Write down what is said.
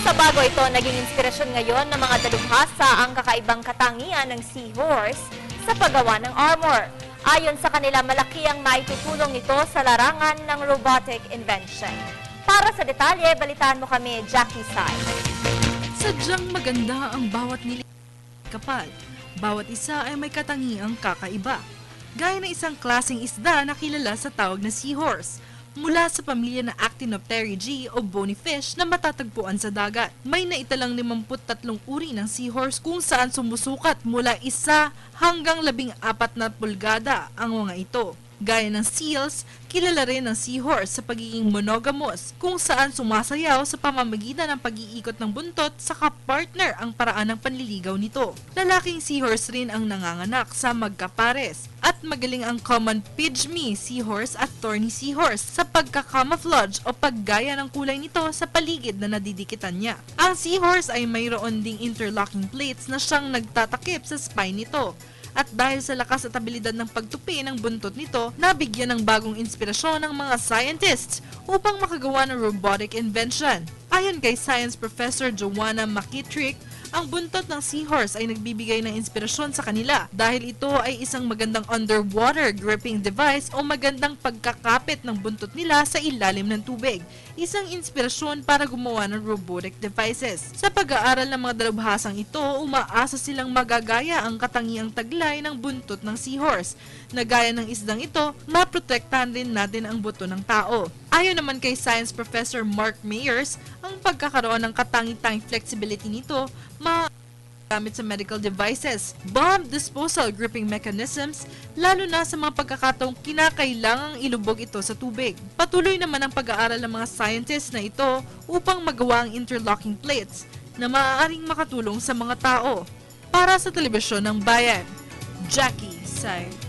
Sa bago ito, naging inspirasyon ngayon ng mga dalubhasa ang kakaibang katangian ng seahorse sa paggawa ng armor. Ayon sa kanila, malaki ang maitutulong nito sa larangan ng robotic invention. Para sa detalye, balitaan mo kami, Jackie Sai. Sadyang maganda ang bawat kapal. Bawat isa ay may katangiang kakaiba. Gaya ng isang klaseng isda na kilala sa tawag na seahorse, mula sa pamilya na Actinopteridae o bony fish na matatagpuan sa dagat. May naitalang 53 uri ng seahorse kung saan sumusukat mula 1 hanggang 14 na pulgada ang mga ito. Gaya ng seals, kilala rin ng seahorse sa pagiging monogamous kung saan sumasayaw sa pamamagitan ng pag-iikot ng buntot sa kapartner ang paraan ng panliligaw nito. Lalaking seahorse rin ang nanganganak sa magkapares at magaling ang common pygmy seahorse at thorny seahorse sa pagka-camouflage o paggaya ng kulay nito sa paligid na nadidikitan niya. Ang seahorse ay mayroon ding interlocking plates na siyang nagtatakip sa spine nito. At dahil sa lakas at abilidad ng pagtupi ng buntot nito, nabigyan ng bagong inspirasyon ng mga scientists upang makagawa ng robotic invention. Ayon kay Science Professor Joanna McKittrick, ang buntot ng seahorse ay nagbibigay ng inspirasyon sa kanila dahil ito ay isang magandang underwater gripping device o magandang pagkakapit ng buntot nila sa ilalim ng tubig. Isang inspirasyon para gumawa ng robotic devices. Sa pag-aaral ng mga dalubhasang ito, umaasa silang magagaya ang katangiang taglay ng buntot ng seahorse. Na gaya ng isdang ito, maprotektahan din natin ang buto ng tao. Ayon naman kay Science Professor Mark Mayers, ang pagkakaroon ng katangi-tanging flexibility nito gamit sa medical devices, bomb disposal gripping mechanisms, lalo na sa mga pagkakataong kinakailangang ilubog ito sa tubig. Patuloy naman ang pag-aaral ng mga scientists na ito upang magawa ang interlocking plates na maaaring makatulong sa mga tao. Para sa Telebisyon ng Bayan, Jackie Sai.